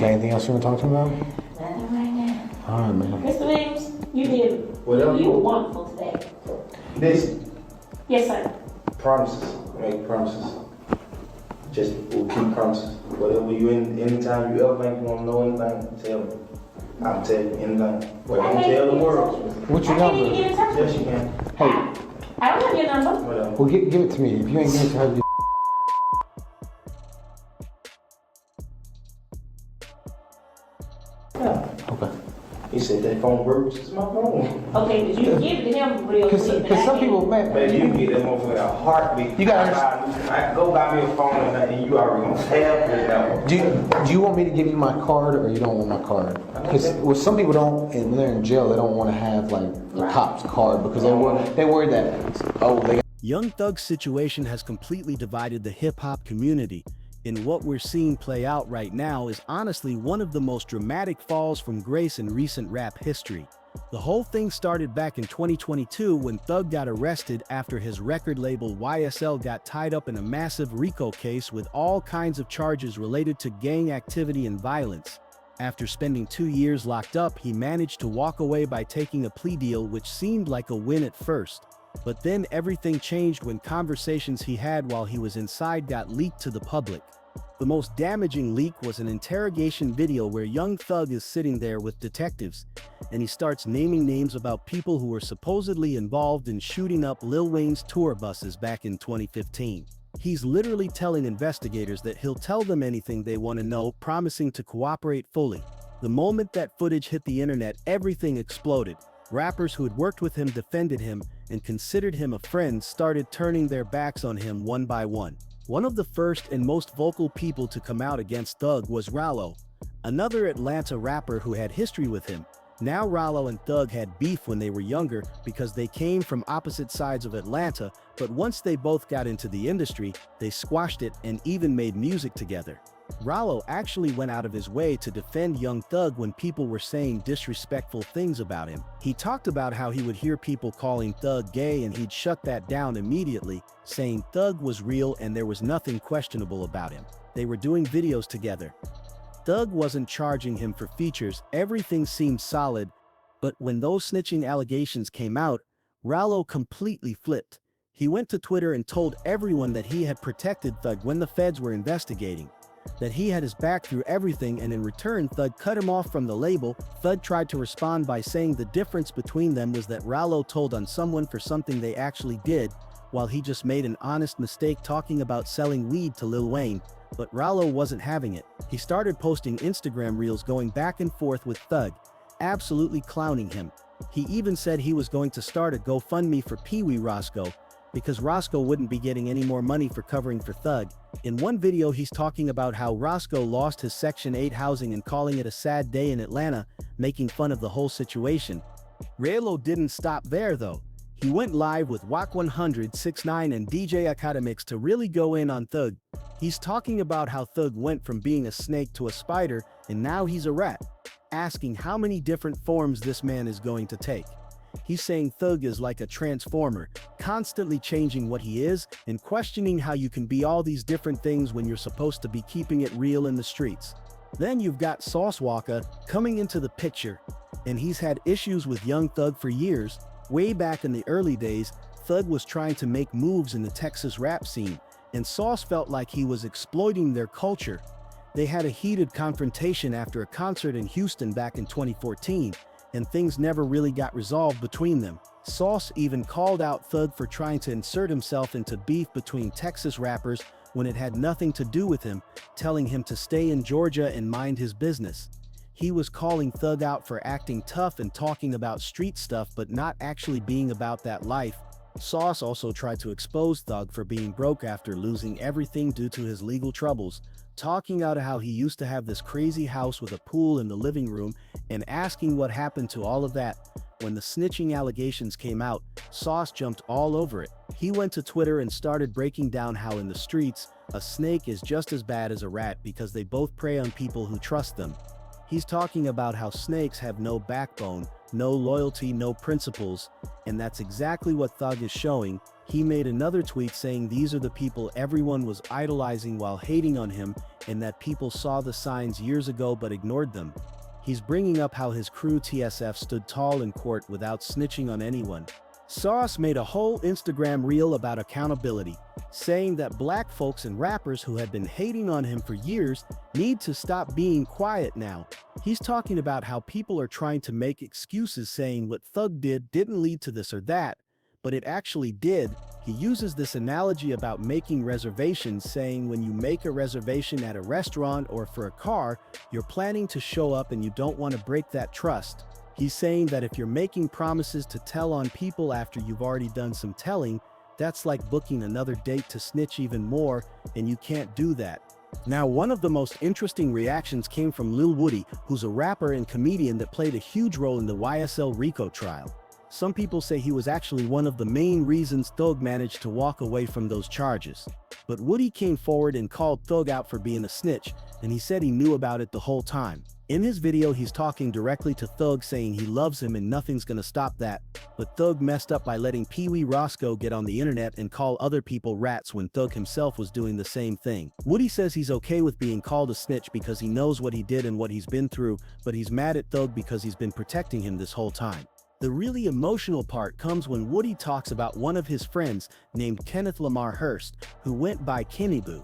got anything else you want to talk to me about? Nothing right now. All right, man. Mr. Williams, you did. Whatever. You were wonderful today. Listen, Yes, sir. promises, make promises. Just we'll keep promises. Whatever you anytime you ever think you want to know anything, tell me. I'll tell you anything. Well, don't tell the world. What's your I can't even number? get in touch Yes, with you you. can. Hey, I don't have your number. Whatever. well, give it to me. If you ain't giving it to her, Yeah. okay. He said that phone works. It's my phone. Okay, but you can give it to him real quick. Because some people, man, Baby, you can get that motherfucker a heartbeat. You gotta I go buy me a phone and you already gonna have it now. do you want me to give you my card or you don't want my card? Because well, some people don't, and when they're in jail, they don't want to have like the cop's card because they worry that, oh, they got. Young Thug's situation has completely divided the hip-hop community, and what we're seeing play out right now is honestly one of the most dramatic falls from grace in recent rap history. The whole thing started back in 2022 when Thug got arrested after his record label YSL got tied up in a massive RICO case with all kinds of charges related to gang activity and violence. After spending 2 years locked up, he managed to walk away by taking a plea deal, which seemed like a win at first. But then everything changed when conversations he had while he was inside got leaked to the public. The most damaging leak was an interrogation video where Young Thug is sitting there with detectives, and he starts naming names about people who were supposedly involved in shooting up Lil Wayne's tour buses back in 2015. He's literally telling investigators that he'll tell them anything they want to know, promising to cooperate fully. The moment that footage hit the internet, everything exploded. Rappers who had worked with him defended him and considered him a friend started turning their backs on him one by one. One of the first and most vocal people to come out against Thug was Rallo, another Atlanta rapper who had history with him. Now Rallo and Thug had beef when they were younger because they came from opposite sides of Atlanta, but once they both got into the industry, they squashed it and even made music together. Rallo actually went out of his way to defend Young Thug when people were saying disrespectful things about him. He talked about how he would hear people calling Thug gay and he'd shut that down immediately, saying Thug was real and there was nothing questionable about him. They were doing videos together. Thug wasn't charging him for features, everything seemed solid, but when those snitching allegations came out, Rallo completely flipped. He went to Twitter and told everyone that he had protected Thug when the feds were investigating, that he had his back through everything, and in return Thug cut him off from the label. Thug tried to respond by saying the difference between them was that Rallo told on someone for something they actually did, while he just made an honest mistake talking about selling weed to Lil Wayne. But Rallo wasn't having it. He started posting Instagram reels going back and forth with Thug, absolutely clowning him. He even said he was going to start a GoFundMe for Pee Wee Roscoe, because Roscoe wouldn't be getting any more money for covering for Thug. In one video he's talking about how Roscoe lost his Section 8 housing and calling it a sad day in Atlanta, making fun of the whole situation. Rallo didn't stop there though. He went live with WAC 100, 6ix9ine and DJ Akademiks to really go in on Thug. He's talking about how Thug went from being a snake to a spider and now he's a rat, asking how many different forms this man is going to take. He's saying Thug is like a transformer, constantly changing what he is and questioning how you can be all these different things when you're supposed to be keeping it real in the streets. Then you've got Sauce Walka coming into the picture, and he's had issues with Young Thug for years. Way back in the early days, Thug was trying to make moves in the Texas rap scene, and Sauce felt like he was exploiting their culture. They had a heated confrontation after a concert in Houston back in 2014, and things never really got resolved between them. Sauce even called out Thug for trying to insert himself into beef between Texas rappers when it had nothing to do with him, telling him to stay in Georgia and mind his business. He was calling Thug out for acting tough and talking about street stuff but not actually being about that life. Sauce also tried to expose Thug for being broke after losing everything due to his legal troubles, talking out how he used to have this crazy house with a pool in the living room and asking what happened to all of that. When the snitching allegations came out, Sauce jumped all over it. He went to Twitter and started breaking down how in the streets, a snake is just as bad as a rat because they both prey on people who trust them. He's talking about how snakes have no backbone, no loyalty, no principles, and that's exactly what Thug is showing. He made another tweet saying these are the people everyone was idolizing while hating on him, and that people saw the signs years ago but ignored them. He's bringing up how his crew TSF stood tall in court without snitching on anyone. Sauce made a whole Instagram reel about accountability, saying that black folks and rappers who had been hating on him for years need to stop being quiet now. He's talking about how people are trying to make excuses saying what Thug did didn't lead to this or that, but it actually did. He uses this analogy about making reservations, saying when you make a reservation at a restaurant or for a car, you're planning to show up and you don't want to break that trust. He's saying that if you're making promises to tell on people after you've already done some telling, that's like booking another date to snitch even more, and you can't do that. Now, one of the most interesting reactions came from Lil Woody, who's a rapper and comedian that played a huge role in the YSL RICO trial. Some people say he was actually one of the main reasons Thug managed to walk away from those charges. But Woody came forward and called Thug out for being a snitch, and he said he knew about it the whole time. In his video, he's talking directly to Thug, saying he loves him and nothing's gonna stop that. But Thug messed up by letting Pee Wee Roscoe get on the internet and call other people rats when Thug himself was doing the same thing. Woody says he's okay with being called a snitch because he knows what he did and what he's been through, but he's mad at Thug because he's been protecting him this whole time. The really emotional part comes when Woody talks about one of his friends named Kenneth Lamar Hurst, who went by Kenny Boo.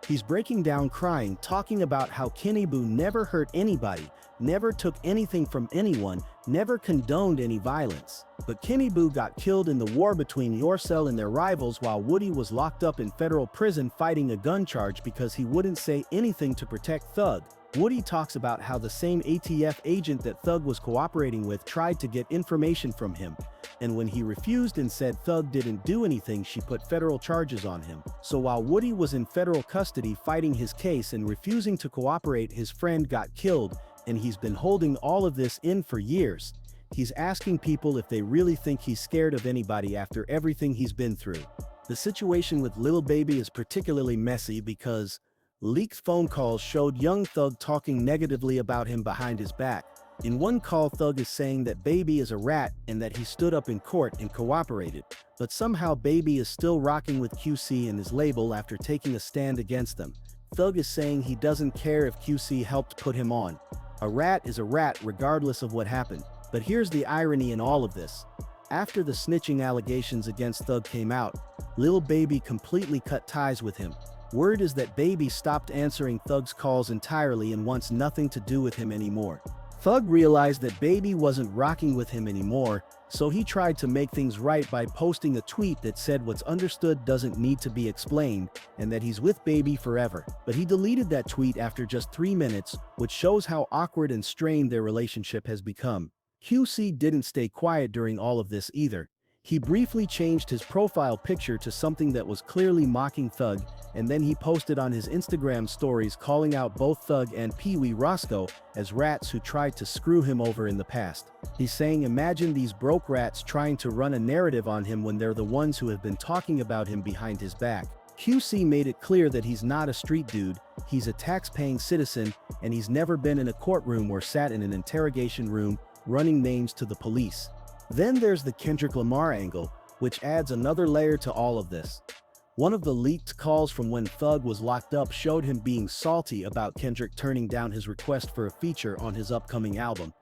He's breaking down crying, talking about how Kenny Boo never hurt anybody, never took anything from anyone, never condoned any violence. But Kenny Boo got killed in the war between Yorcell and their rivals while Woody was locked up in federal prison fighting a gun charge because he wouldn't say anything to protect Thug. Woody talks about how the same ATF agent that Thug was cooperating with tried to get information from him, and when he refused and said Thug didn't do anything, she put federal charges on him. So while Woody was in federal custody fighting his case and refusing to cooperate, his friend got killed, and he's been holding all of this in for years. He's asking people if they really think he's scared of anybody after everything he's been through. The situation with Lil Baby is particularly messy because leaked phone calls showed Young Thug talking negatively about him behind his back. In one call, Thug is saying that Baby is a rat and that he stood up in court and cooperated, but somehow Baby is still rocking with QC and his label after taking a stand against them. Thug is saying he doesn't care if QC helped put him on. A rat is a rat regardless of what happened. But here's the irony in all of this. After the snitching allegations against Thug came out, Lil Baby completely cut ties with him. Word is that Baby stopped answering Thug's calls entirely and wants nothing to do with him anymore. Thug realized that Baby wasn't rocking with him anymore, so he tried to make things right by posting a tweet that said what's understood doesn't need to be explained, and that he's with Baby forever. But he deleted that tweet after just 3 minutes, which shows how awkward and strained their relationship has become. QC didn't stay quiet during all of this either. He briefly changed his profile picture to something that was clearly mocking Thug, and then he posted on his Instagram stories calling out both Thug and Pee Wee Roscoe as rats who tried to screw him over in the past. He's saying imagine these broke rats trying to run a narrative on him when they're the ones who have been talking about him behind his back. QC made it clear that he's not a street dude, he's a tax-paying citizen, and he's never been in a courtroom or sat in an interrogation room running names to the police. Then there's the Kendrick Lamar angle, which adds another layer to all of this. One of the leaked calls from when Thug was locked up showed him being salty about Kendrick turning down his request for a feature on his upcoming album.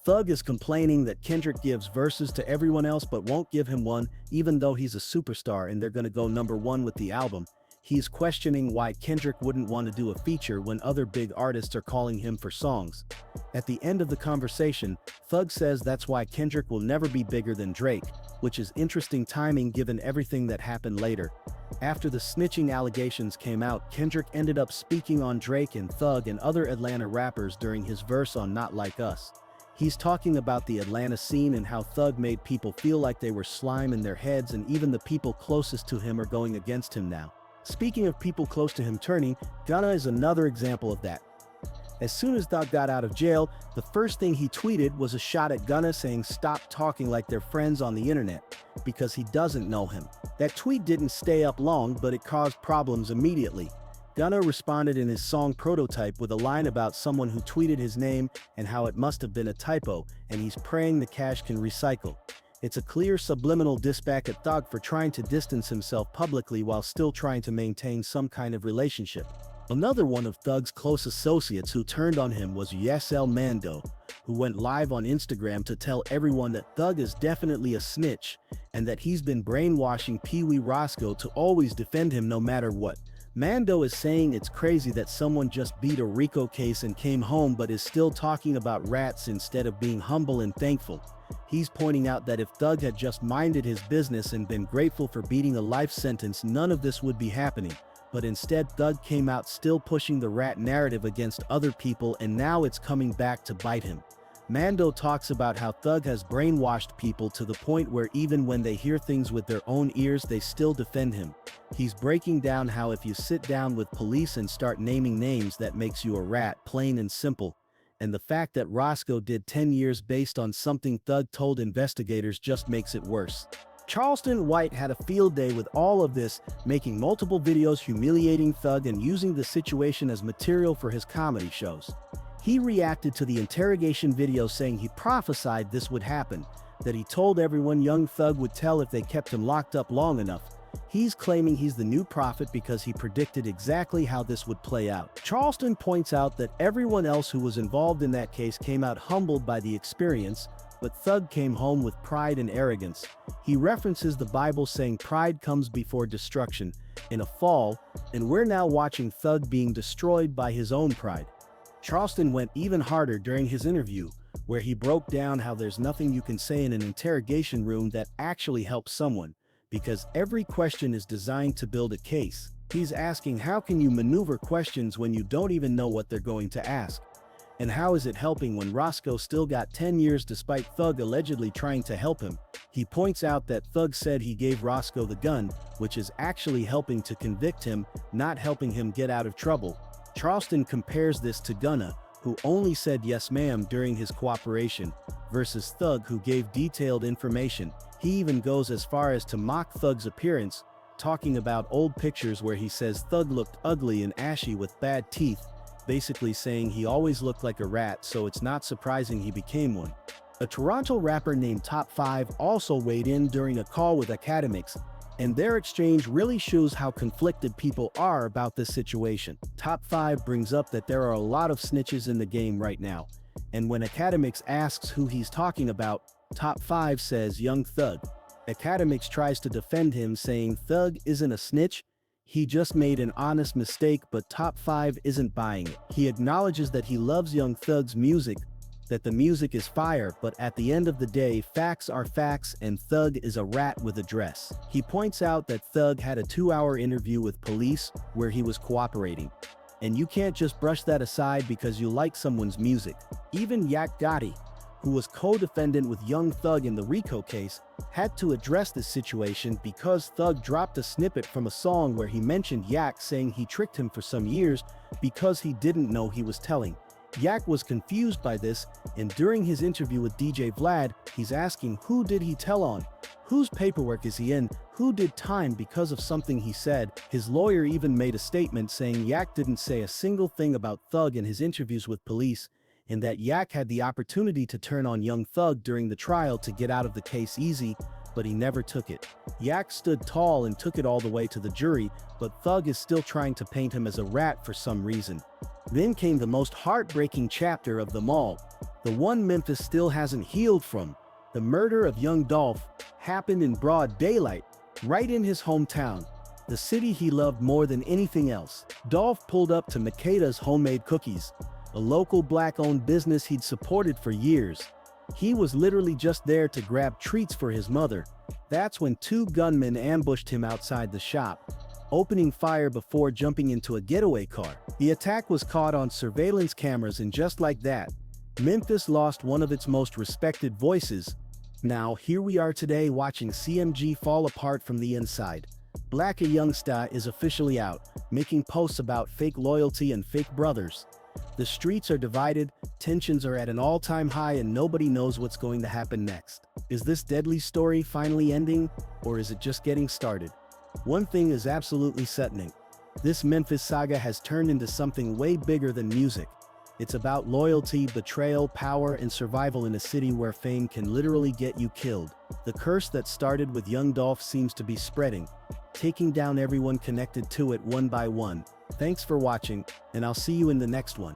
Thug is complaining that Kendrick gives verses to everyone else but won't give him one, even though he's a superstar and they're gonna go #1 with the album. He's questioning why Kendrick wouldn't want to do a feature when other big artists are calling him for songs. At the end of the conversation, Thug says that's why Kendrick will never be bigger than Drake, which is interesting timing given everything that happened later. After the snitching allegations came out, Kendrick ended up speaking on Drake and Thug and other Atlanta rappers during his verse on Not Like Us. He's talking about the Atlanta scene and how Thug made people feel like they were slime in their heads, and even the people closest to him are going against him now. Speaking of people close to him turning, Gunna is another example of that. As soon as Thug got out of jail, the first thing he tweeted was a shot at Gunna saying stop talking like they're friends on the internet, because he doesn't know him. That tweet didn't stay up long, but it caused problems immediately. Gunna responded in his song Prototype with a line about someone who tweeted his name and how it must have been a typo, and he's praying the cash can recycle. It's a clear subliminal diss back at Thug for trying to distance himself publicly while still trying to maintain some kind of relationship. Another one of Thug's close associates who turned on him was Yesel Mando, who went live on Instagram to tell everyone that Thug is definitely a snitch and that he's been brainwashing Pee Wee Roscoe to always defend him no matter what. Mando is saying it's crazy that someone just beat a RICO case and came home but is still talking about rats instead of being humble and thankful. He's pointing out that if Thug had just minded his business and been grateful for beating a life sentence, none of this would be happening. But instead, Thug came out still pushing the rat narrative against other people, and now it's coming back to bite him. Mando talks about how Thug has brainwashed people to the point where even when they hear things with their own ears, they still defend him. He's breaking down how if you sit down with police and start naming names, that makes you a rat, plain and simple. And the fact that Roscoe did 10 years based on something Thug told investigators just makes it worse. Charleston White had a field day with all of this, making multiple videos humiliating Thug and using the situation as material for his comedy shows. He reacted to the interrogation video saying he prophesied this would happen, that he told everyone young Thug would tell if they kept him locked up long enough. He's claiming he's the new prophet because he predicted exactly how this would play out. Charleston points out that everyone else who was involved in that case came out humbled by the experience, but Thug came home with pride and arrogance. He references the Bible saying pride comes before destruction in a fall, and we're now watching Thug being destroyed by his own pride. Charleston went even harder during his interview, where he broke down how there's nothing you can say in an interrogation room that actually helps someone, because every question is designed to build a case. He's asking how can you maneuver questions when you don't even know what they're going to ask? And how is it helping when Roscoe still got 10 years despite Thug allegedly trying to help him? He points out that Thug said he gave Roscoe the gun, which is actually helping to convict him, not helping him get out of trouble. Charleston compares this to Gunna, who only said yes ma'am during his cooperation, versus Thug who gave detailed information. He even goes as far as to mock Thug's appearance, talking about old pictures where he says Thug looked ugly and ashy with bad teeth, basically saying he always looked like a rat, so it's not surprising he became one. A Toronto rapper named Top 5 also weighed in during a call with Academics, and their exchange really shows how conflicted people are about this situation. Top 5 brings up that there are a lot of snitches in the game right now, and when Academics asks who he's talking about, Top 5 says Young Thug. Academics tries to defend him, saying Thug isn't a snitch, he just made an honest mistake, but Top 5 isn't buying it. He acknowledges that he loves Young Thug's music, that the music is fire, but at the end of the day, facts are facts and Thug is a rat with a dress. He points out that Thug had a 2-hour interview with police where he was cooperating. And you can't just brush that aside because you like someone's music. Even Yak Gotti, who was co-defendant with Young Thug in the RICO case, had to address this situation because Thug dropped a snippet from a song where he mentioned Yak, saying he tricked him for some years because he didn't know he was telling. Yak was confused by this, and during his interview with DJ Vlad, he's asking who did he tell on? Whose paperwork is he in? Who did time because of something he said? His lawyer even made a statement saying Yak didn't say a single thing about Thug in his interviews with police, and that Yak had the opportunity to turn on Young Thug during the trial to get out of the case easy, but he never took it. Yak stood tall and took it all the way to the jury, but Thug is still trying to paint him as a rat for some reason. Then came the most heartbreaking chapter of them all, the one Memphis still hasn't healed from. The murder of young Dolph happened in broad daylight, right in his hometown, the city he loved more than anything else. Dolph pulled up to Makeda's Homemade Cookies, a local black-owned business he'd supported for years. He was literally just there to grab treats for his mother. That's when 2 gunmen ambushed him outside the shop, opening fire before jumping into a getaway car. The attack was caught on surveillance cameras, and just like that, Memphis lost one of its most respected voices. Now, here we are today watching CMG fall apart from the inside. Black Youngsta is officially out, making posts about fake loyalty and fake brothers. The streets are divided, tensions are at an all-time high, and nobody knows what's going to happen next. Is this deadly story finally ending, or is it just getting started? One thing is absolutely certain. This Memphis saga has turned into something way bigger than music. It's about loyalty, betrayal, power, and survival in a city where fame can literally get you killed. The curse that started with Young Dolph seems to be spreading, taking down everyone connected to it one by one. Thanks for watching, and I'll see you in the next one.